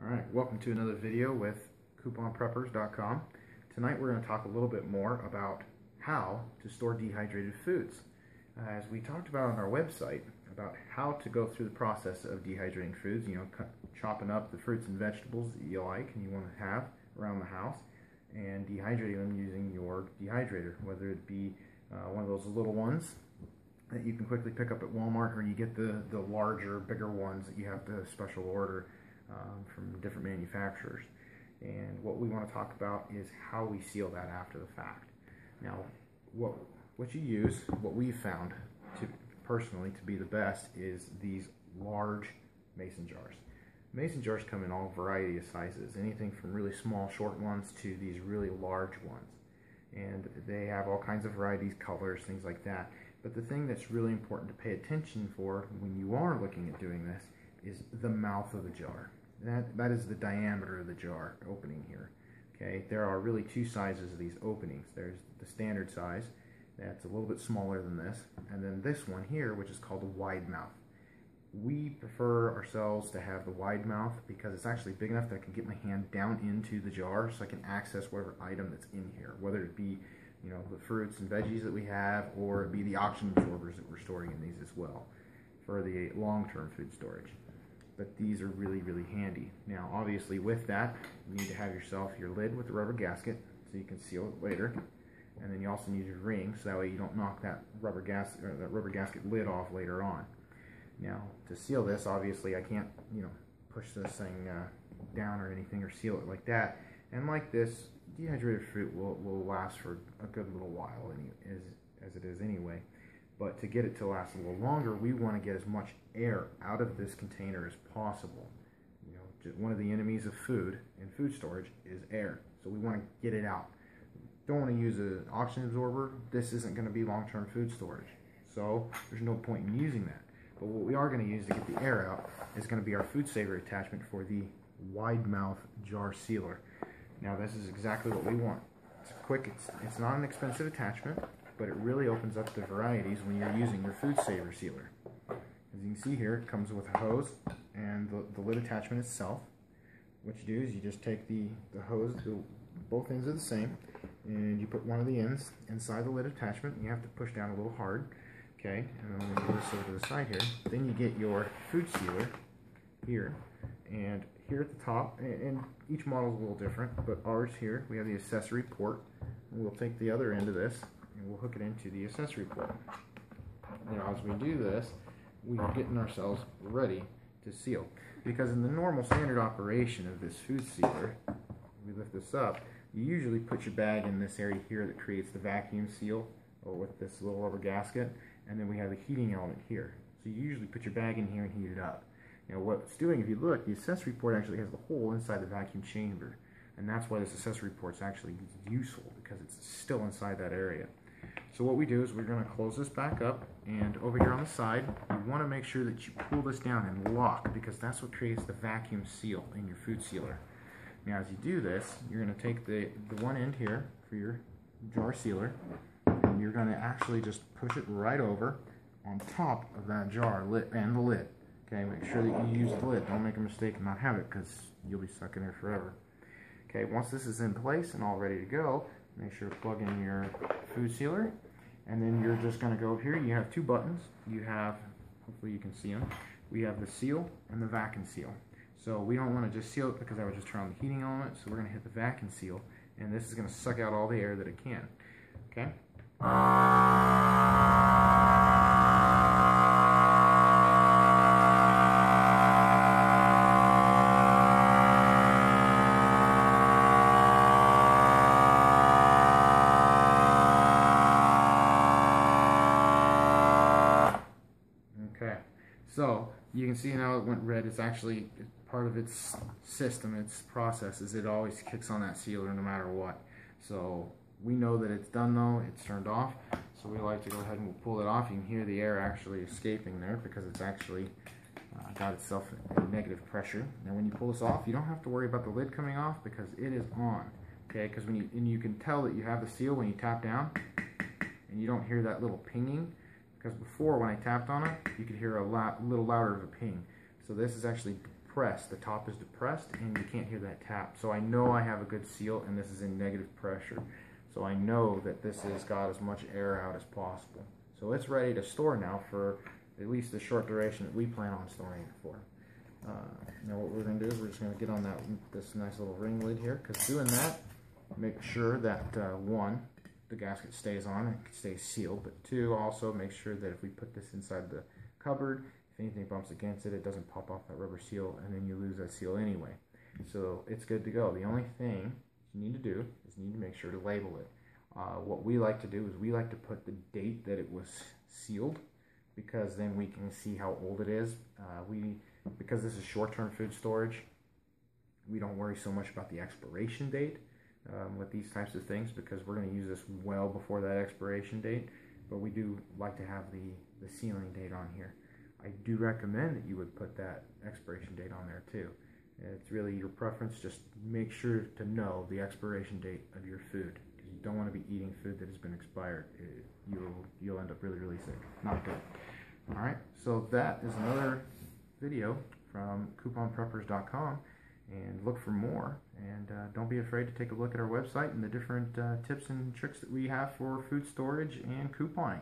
Alright, welcome to another video with couponpreppers.com. Tonight we're going to talk a little bit more about how to store dehydrated foods. As we talked about on our website, about how to go through the process of dehydrating foods, chopping up the fruits and vegetables that you like and you want to have around the house, and dehydrating them using your dehydrator, whether it be one of those little ones that you can quickly pick up at Walmart, or you get the larger, bigger ones that you have to special order from different manufacturers. And what we want to talk about is how we seal that after the fact. Now, what you use, what we've found personally to be the best, is these large mason jars. Mason jars come in all variety of sizes, anything from really small, short ones to these really large ones. And they have all kinds of varieties, colors, things like that. But the thing that's really important to pay attention for when you are looking at doing this is the mouth of the jar. That is the diameter of the jar opening here. Okay, there are really two sizes of these openings. There's the standard size, that's a little bit smaller than this, and then this one here, which is called a wide mouth. We prefer ourselves to have the wide mouth because it's actually big enough that I can get my hand down into the jar so I can access whatever item that's in here, whether it be the fruits and veggies that we have, or it be the oxygen absorbers that we're storing in these as well for the long-term food storage. But these are really, really handy. Now, obviously, with that, you need to have yourself your lid with the rubber gasket so you can seal it later. And then you also need your ring so that way you don't knock that rubber gasket lid off later on. Now, to seal this, obviously, I can't, push this thing down or anything, or seal it like that. And like this, dehydrated fruit will last for a good little while, as it is anyway. But to get it to last a little longer, we want to get as much air out of this container as possible. One of the enemies of food and food storage is air, so we want to get it out. Don't want to use an oxygen absorber. This isn't going to be long-term food storage, so there's no point in using that. But what we are going to use to get the air out is going to be our food saver attachment for the wide mouth jar sealer. Now, this is exactly what we want. It's quick. It's not an expensive attachment, but it really opens up the varieties when you're using your food saver sealer. As you can see here, it comes with a hose and the lid attachment itself. What you do is you just take the hose, both ends are the same, and you put one of the ends inside the lid attachment. You have to push down a little hard, okay? And then when you move this over to the side here, then you get your food sealer here, and here at the top, and each model is a little different, but ours here, we have the accessory port, and we'll take the other end of this and we'll hook it into the accessory port. Now, as we do this, we're getting ourselves ready to seal. Because in the normal standard operation of this food sealer, we lift this up, you usually put your bag in this area here that creates the vacuum seal, or with this little rubber gasket, and then we have the heating element here. So you usually put your bag in here and heat it up. Now, what it's doing, if you look, the accessory port actually has the hole inside the vacuum chamber, and that's why this accessory port is actually useful, because it's still inside that area. So what we do is we're going to close this back up, and over here on the side, you want to make sure that you pull this down and lock, because that's what creates the vacuum seal in your food sealer. Now, as you do this, you're going to take the one end here for your jar sealer, and you're going to actually just push it right over on top of that jar lid and the lid. Okay, make sure that you use the lid. Don't make a mistake and not have it, because you'll be stuck in there forever. Okay, once this is in place and all ready to go, make sure to plug in your food sealer, and then you're just going to go here. You have two buttons. You have, hopefully you can see them, we have the seal and the vacuum seal. So we don't want to just seal it because I would just turn on the heating element, so we're going to hit the vacuum seal, and this is going to suck out all the air that it can. Okay? So you can see now it went red. It's actually part of its system, its processes. It always kicks on that sealer no matter what. So we know that it's done though. It's turned off. So we like to go ahead and pull it off. You can hear the air actually escaping there because it's actually got itself a negative pressure. Now when you pull this off, you don't have to worry about the lid coming off because it is on. Okay, because you can tell that you have the seal when you tap down, and you don't hear that little pinging. Because before, when I tapped on it, you could hear a little louder of a ping. So this is actually depressed. The top is depressed and you can't hear that tap. So I know I have a good seal and this is in negative pressure. So I know that this has got as much air out as possible. So it's ready to store now for at least the short duration that we plan on storing it for. Now what we're going to do is we're just going to get on this nice little ring lid here, because doing that, make sure that one, the gasket stays on and stays sealed, but two, also make sure that if we put this inside the cupboard, if anything bumps against it, it doesn't pop off that rubber seal and then you lose that seal anyway. So it's good to go. The only thing you need to do is you need to make sure to label it. What we like to do is we like to put the date that it was sealed, because then we can see how old it is. Because this is short-term food storage, we don't worry so much about the expiration date with these types of things, because we're going to use this well before that expiration date, but we do like to have the sealing date on here. I do recommend that you would put that expiration date on there too. It's really your preference. Just make sure to know the expiration date of your food, because you don't want to be eating food that has been expired. You'll end up really, really sick. Not good. Alright, so that is another video from couponpreppers.com, and look for more, and don't be afraid to take a look at our website and the different tips and tricks that we have for food storage and couponing.